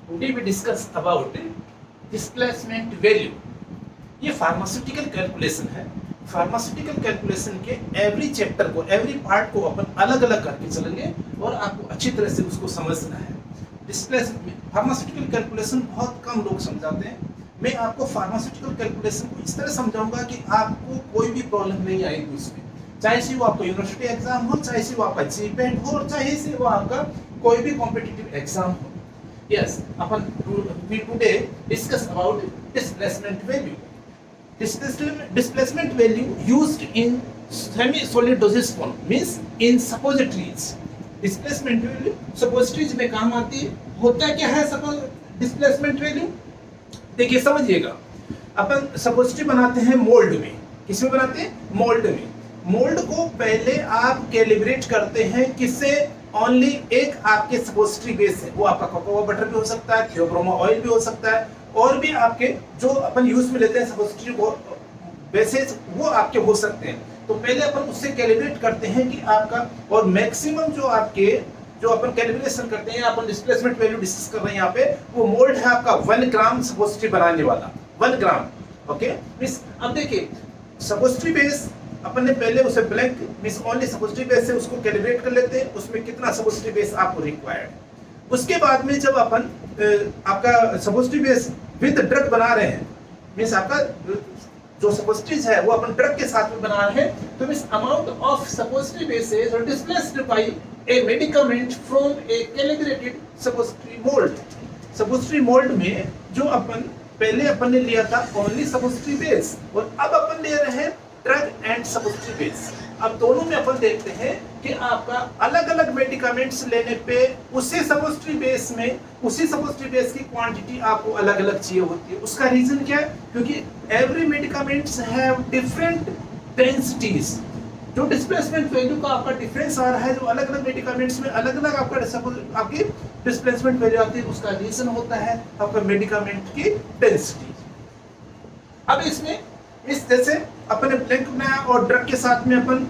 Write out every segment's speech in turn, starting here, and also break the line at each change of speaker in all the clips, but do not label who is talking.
Today we discuss about displacement value. ये pharmaceutical calculation है। Pharmaceutical calculation के every chapter को, एवरी पार्ट को अपन अलग अलग करके चलेंगे और आपको अच्छी तरह से उसको समझना है। फार्मास्यूटिकल कैलकुलेशन बहुत कम लोग समझाते हैं। मैं आपको फार्मास्यूटिकल कैलकुलेशन को इस तरह समझाऊंगा कि आपको कोई भी प्रॉब्लम नहीं आएगी उसमें, चाहे से वो आपका यूनिवर्सिटी एग्जाम हो, चाहे से वो आपका जीपेट हो, चाहे से वो आपका कोई भी कॉम्पिटिटिव एग्जाम हो। Yes, we today discuss about displacement value. Displacement value used in semi-solid dosage form means in suppositories. Displacement value suppositories में काम आती है। होता क्या है displacement value? देखिए समझिएगा, अपन सपोजिटरी बनाते हैं मोल्ड में। किसमें बनाते हैं? मोल्ड में। मोल्ड को पहले आप कैलिब्रेट करते हैं, किससे? ओनली एक आपके सपोजिटरी बेस है, वो आपका कोकोआ बटर भी हो सकता है, थियोब्रोमा ऑयल भी हो सकता है, और भी आपके जो अपन यूज में लेते हैं सपोजिटरी बेसेस वो आपके हो सकते हैं। तो पहले अपन उससे कैलिब्रेट करते हैं कि आपका, और मैक्सिमम जो आपके जो अपन कैलिब्रेशन करते हैं, अपन डिस्प्लेसमेंट वैल्यू डिस्कस कर रहे हैं यहाँ पे, वो मोल्ड है आपका 1 ग्राम सपोजिटरी बनाने वाला, 1 ग्राम। ओके, अब देखिए सपोजिटरी बेस अपन ने पहले उसे blank means only suppository base से उसको कैलिब्रेट कर लेते हैं, उसमें कितना सपोजिटरी बेस आपको रिक्वायर्ड। उसके बाद में जब अपन आपका सपोजिटरी बेस विद ड्रग बना रहे हैं, मींस आपका जो सपोजिटरीज है वो अपन ड्रग के साथ में बना रहे हैं, तो means amount of suppository bases are displaced by a medicament from a calibrated suppository mould. Suppository mould में जो अपन पहले अपन ने लिया था ओनली सपोजिटरी बेस, और अब अपन ले रहे हैं ड्रग एंड सपोजिटरी बेस। अब दोनों में अपन देखते हैं कि आपका अलग अलग मेडिकामेंट्स लेने पे उसी सपोजिटरी बेस में, उसी सपोजिटरी बेस की क्वांटिटी आपको अलग अलग चाहिए होती है। उसका रीजन क्या है? क्योंकि every medicaments have different densities. जो डिस्प्लेसमेंट वैल्यू का आपका डिफरेंस आ रहा है, जो अलग अलग मेडिकामेंट्स में अलग अलग आपकी डिस्प्लेसमेंट वैल्यू आती है, उसका रीजन होता है आपका मेडिकामेंट की डेंसिटी। अब इसमें इस जैसे अपन ने ब्लैंक बनाया और ड्रग के साथ में अपन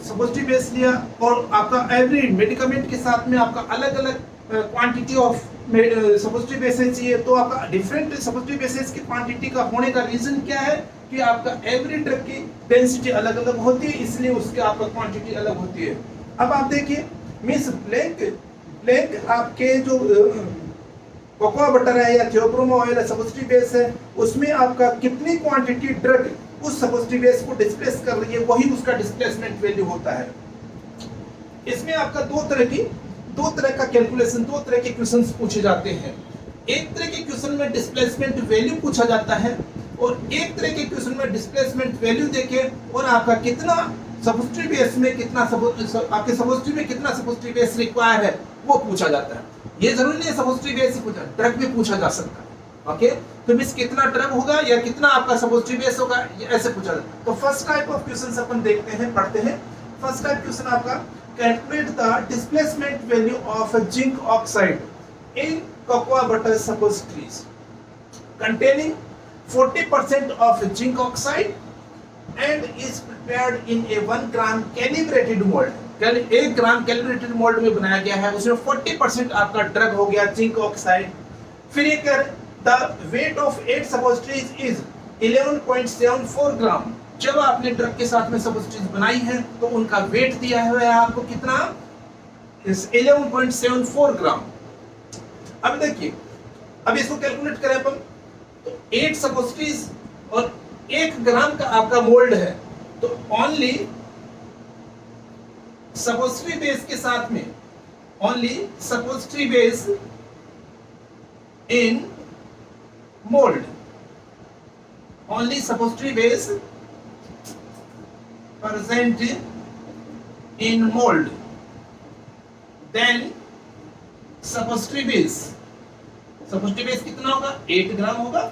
सपोजिटरी बेस लिया, और आपका एवरी मेडिकामेंट के साथ में आपका अलग अलग क्वांटिटी ऑफ सपोजिटरी बेसेस चाहिए, तो आपका डिफरेंट सपोजिटरी बेसेस की क्वांटिटी का होने का रीजन क्या है कि आपका एवरी ड्रग की डेंसिटी अलग अलग होती है, इसलिए उसके आपका क्वांटिटी अलग होती है। अब आप देखिए मींस ब्लैंक आपके जो कोकोआ बटर है या थियोब्रोमा ऑयल है, सपोजिटरी बेस है, उसमें आपका कितनी क्वांटिटी ड्रग उस सपोजिटरी बेस को डिस्प्लेस कर रही है, वही उसका डिस्प्लेसमेंट वैल्यू होता है। इसमें आपका दो तरह का कैलकुलेशन, दो तरह के क्वेश्चंस पूछे जाते हैं। एक तरह के क्वेश्चन में डिस्प्लेसमेंट वैल्यू पूछा जाता है, और एक तरह के क्वेश्चन में डिस्प्लेसमेंट वैल्यू देके और आपका कितना सपोजिटरी बेस में कितना आपके सपोजिटरी में कितना सपोजिटरी बेस रिक्वायर है वो पूछा जाता है। ये जरूरी नहीं है सपोजिटरी बेस ही पूछा, ड्रग भी पूछा जा सकता है। ओके, तो मींस कितना ड्रग होगा या कितना आपका सपोजिटरी बेस होगा, ये ऐसे पूछा जाता है। तो फर्स्ट टाइप ऑफ क्वेश्चंस अपन देखते हैं, पढ़ते हैं। फर्स्ट टाइप क्वेश्चन आपका calculate the displacement value of zinc oxide in cocoa butter suppositories containing 40% of zinc oxide and is prepared in a 1 gram calibrated mold। 1 gram calibrated mould में बनाया गया है, उसमें 40% आपका ड्रग हो गया जिंक ऑक्साइड। फिर ये कर the weight of 8 suppositories is 11.74 ग्राम। जब आपने ड्रग के साथ में सपोजिटरीज बनाई है तो उनका वेट दिया हुआ है आपको कितना? 11.74 ग्राम। अब देखिए, अब इसको कैलकुलेट करें अपन, तो 8 सपोजिटरीज और 1 ग्राम का आपका मोल्ड है, तो ओनली सपोजिटरी बेस के साथ में, only suppository base in mould, only suppository base present in mold, then suppository base कितना होगा? 8 ग्राम होगा।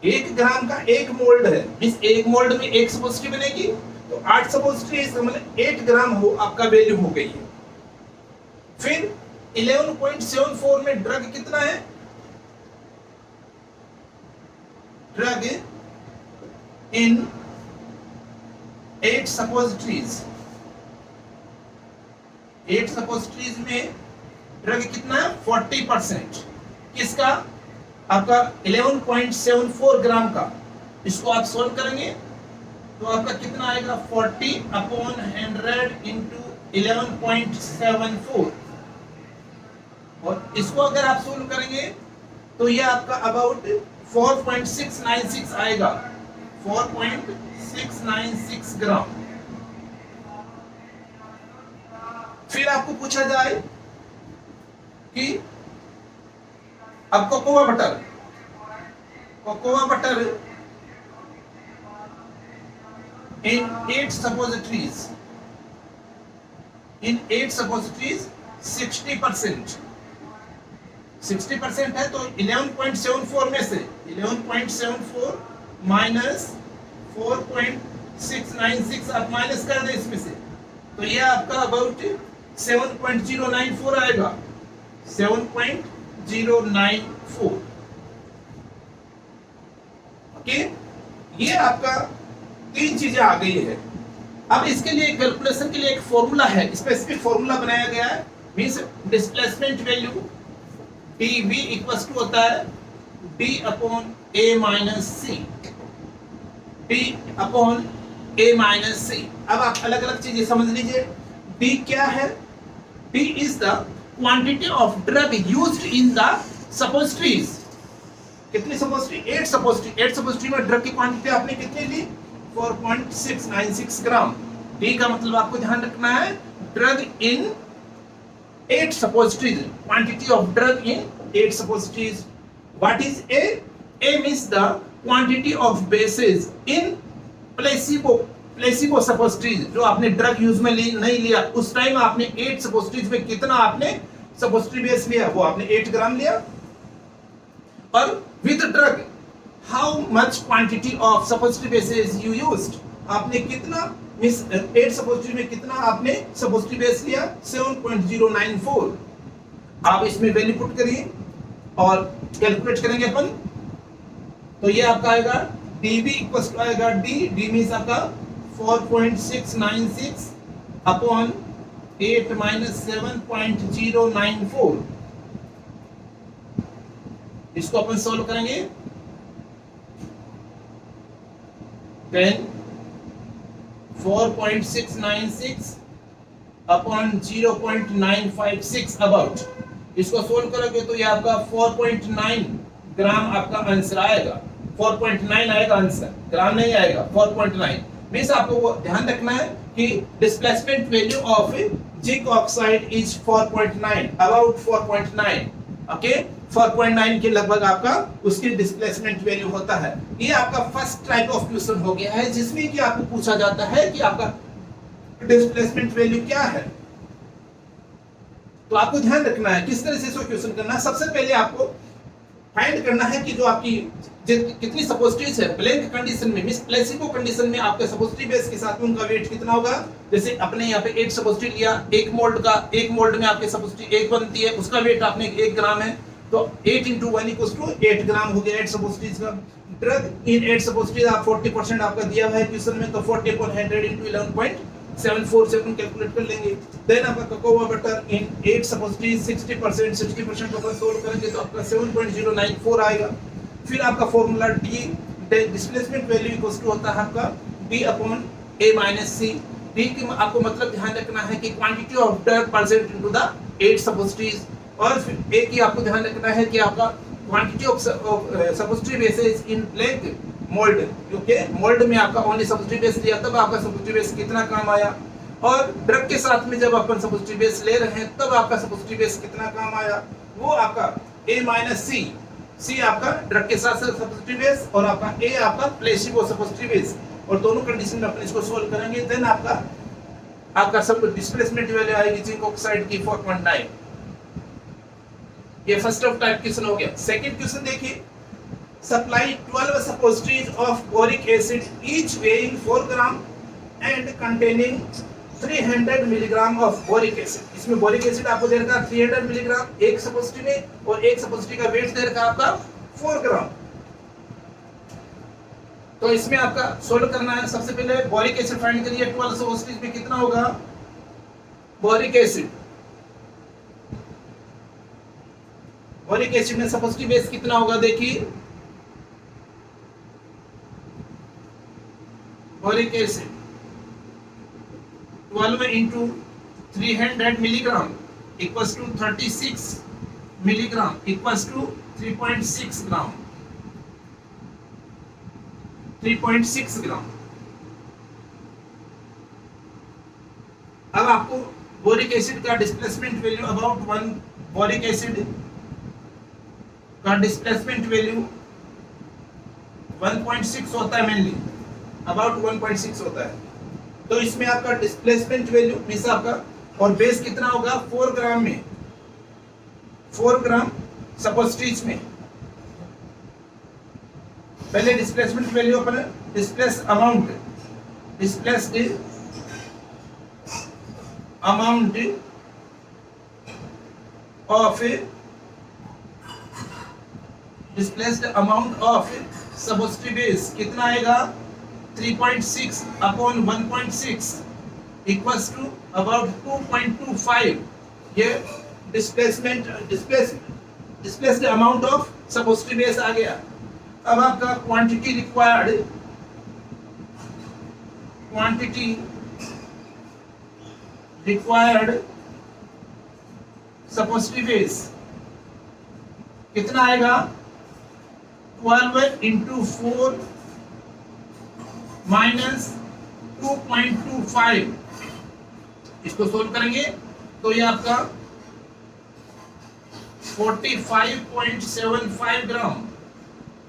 1 ग्राम का 1 मोल्ड है, मींस 1 मोल्ड में 1 सपोजिटरी बनेगी, तो 8 सपोजिटरी मतलब 8 ग्राम हो आपका वैल्यू हो गई है। फिर 11.74 में ड्रग कितना है? ड्रग इन 8 सपोजिटरीज में ड्रग कितना है 40%, किसका, आपका 11.74 ग्राम का। इसको आप सोल्व करेंगे तो आपका कितना आएगा 40/100 इंटू 11.74, और इसको अगर आप सोल्व करेंगे तो ये आपका अबाउट 4.696 आएगा, 4.696 ग्राम। फिर आपको पूछा जाए कि अब कोकोआ बटर in 8 suppositories 60% है, तो 11.74 में से 11.74 माइनस 4.696 आप माइनस कर दें इसमें से, तो ये आपका अबाउट 7.094 आएगा, 7.094। ओके, ये आपका 3 चीजें आ गई है। अब इसके लिए कैलकुलेशन के लिए एक फॉर्मूला है, स्पेसिफिक फॉर्मूला बनाया गया है, means displacement value dV equals to होता है d upon a minus C, d upon a minus C. अब आप अलग अलग चीजें समझ लीजिए। d क्या है, d is the quantity of drug used in the suppositories. कितनी सपोजिटरी, 8 सपोजिटरी में ड्रग की क्वांटिटी आपने कितनी ली, 4.696 ग्राम। D का मतलब आपको ध्यान रखना है drug in 8 suppositories, quantity of drug in 8 suppositories. What is A? A means the quantity of bases in placebo suppositories. जो आपने ड्रग यूज में नहीं लिया, उस टाइम आपने 8 suppositories में कितना आपने suppository base लिया, वो आपने 8 ग्राम लिया। और with drug how much quantity of suppository bases you used, आपने कितना, मिस 8 सपोजिटरी में कितना आपने सपोजिटरी बेस लिया, 7.094। आप इसमें वैल्यू पुट करिए और कैलकुलेट करेंगे अपन, तो ये आपका आएगा dV इक्वल्स टू आएगा d मींस आपका 4.696 अपॉन 8 माइनस 7.094। इसको अपन सॉल्व करेंगे, देन 4.696 अपॉन 0.956 अबाउट, इसको सोल्व करोगे तो ये आपका 4.9 ग्राम आपका आंसर आएगा, 4.9 आएगा आंसर, ग्राम नहीं आएगा, 4.9। मींस आपको वो ध्यान रखना है कि displacement value of zinc oxide is 4.9, about 4.9। Okay, 4.9 के लगभग आपका उसकी डिस्प्लेसमेंट वैल्यू होता है। ये आपका फर्स्ट टाइप ऑफ क्वेश्चन हो गया है जिसमें कि आपको पूछा जाता है कि आपका डिस्प्लेसमेंट वैल्यू क्या है। तो आपको ध्यान रखना है किस तरह से इसको क्वेश्चन करना है। सबसे पहले आपको फाइंड करना है कि जो आपकी कितनी सपोजिटरीज है ब्लैंक कंडीशन में, मींस प्लेसिबो कंडीशन में आपके सपोजिटरी बेस के साथ में उनका वेट कितना होगा। जैसे अपने यहाँ पे 8 सपोजिटरी लिया, एक मोल्ड का, एक मोल्ड में आपके सपोजिटरी 1 बनती है, उसका वेट आपने 1 ग्राम है, तो 8 into 1 इक्वल्स टू 8 ग्राम हो गया 8 सपोजिटरीज का। ड्रग इन 8 सपोजिटरीज आप 40% आपका दिया हुआ है क्वेश्चन में, तो 40/100 into 11.747 कैलकुलेट कर लेंगे। देन आपका कोकोआ बटर इन 8 सपोजिटरीज 60% को सोल्व करेंगे तो आपका 7.094 आएगा। फिर आपका formula D displacement value equals to होता है आपका D upon A minus C। D की आपको मतलब ध्यान रखना है कि quantity of drug percent into the 8 suppositories, और फिर A की आपको ध्यान रखना है कि आपका quantity of suppository bases in blank mould, क्योंकि मोल्ड में आपका ओनली सपोजिटरी बेस लिया तब आपका सपोजिटरी बेस कितना काम आया, और ड्रग के साथ में जब अपन सपोजिटरी बेस ले रहे हैं तब आपका सपोजिटरी बेस कितना काम आया, वो आपका A माइनस C। C आपका ड्रग के साथ साथ सपोजिटरी बेस और आपका A आपका प्लेसिबो सपोजिटरी बेस, और दोनों कंडीशन में अपन इसको सोल्व करेंगे। देन आपका सब डिस्प्लेसमेंट वैल्यू आएगी जिंक ऑक्साइड की 4.9। ये फर्स्ट ऑफ टाइप क्वेश्चन हो गया। सेकंड क्वेश्चन देखिए, supply 12 suppositories of boric acid each weighing 4 gram and containing 300 milligram of boric acid. इसमें बोरिक एसिड आपको दे रखा है 300 मिलीग्राम एक सपोजिटरी में, और एक सपोजिटरी का वेट दे रखा है आपका 4 ग्राम। तो इसमें आपका सोल्व करना है। सबसे पहले बोरिक एसिड फाइंड करिए, 12 सपोजिटरीज में कितना होगा बोरिक एसिड। बोरिक एसिड में सपोजिटिव बेस कितना होगा देखिए, boric acid 12 into 300 milligram equals to 36 milligram equals to 3.6 gram, 3.6 ग्राम। अब आपको बोरिक एसिड का displacement value about 1, boric acid का डिस्प्लेसमेंट वैल्यू 1.6 होता है, मेनली अबाउट 1.6 होता है। तो इसमें आपका डिस्प्लेसमेंट वैल्यू मींस आपका, और बेस कितना होगा 4 ग्राम में, 4 ग्राम सपोजिटरीज में। पहले displacement value upon displace amount, displaced amount of, displaced amount of suppository base कितना आएगा 3.6 अपॉन 1.6 इक्वल्स टू अबाउट 2.25। ये displaced amount of suppository base आ गया। अब आपका क्वांटिटी रिक्वायर्ड सपोजिटरी बेस कितना आएगा 12 into 4 minus 2.25। इसको सोल्व करेंगे तो ये आपका 45.75 ग्राम,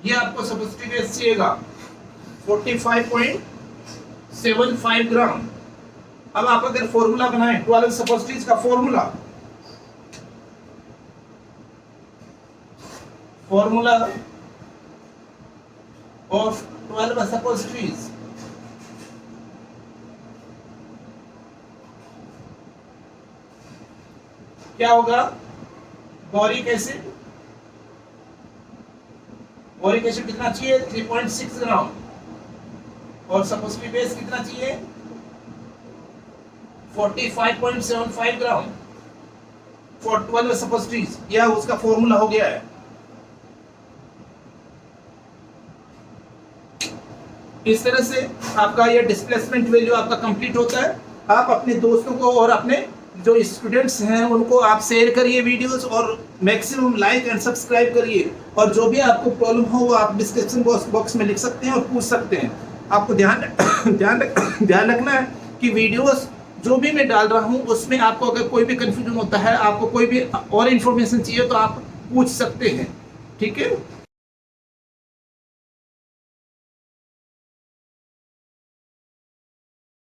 ये आपको सपोजिटरी बेस चाहिएगा 45.75 ग्राम। अब आप अगर फॉर्मूला बनाएं 12 सपोजिटरीज का फॉर्मूला ऑफ 12 सपोजिटरीज, क्या होगा, बोरिक एसिड कितना चाहिए 3.6 ग्राम और सपोजिटरी बेस कितना चाहिए 45.75 ग्राम फॉर 12 सपोजिटरीज। यह उसका फॉर्मूला हो गया है। इस तरह से आपका ये डिस्प्लेसमेंट वैल्यू आपका कंप्लीट होता है। आप अपने दोस्तों को और अपने जो स्टूडेंट्स हैं उनको आप शेयर करिए वीडियोस, और मैक्सिमम लाइक एंड सब्सक्राइब करिए। और जो भी आपको प्रॉब्लम हो वो आप डिस्क्रिप्शन बॉक्स में लिख सकते हैं और पूछ सकते हैं। आपको ध्यान रखना है कि वीडियोस जो भी मैं डाल रहा हूं उसमें आपको अगर कोई भी कंफ्यूजन होता है, आपको कोई भी और इन्फॉर्मेशन चाहिए तो आप पूछ सकते हैं। ठीक है।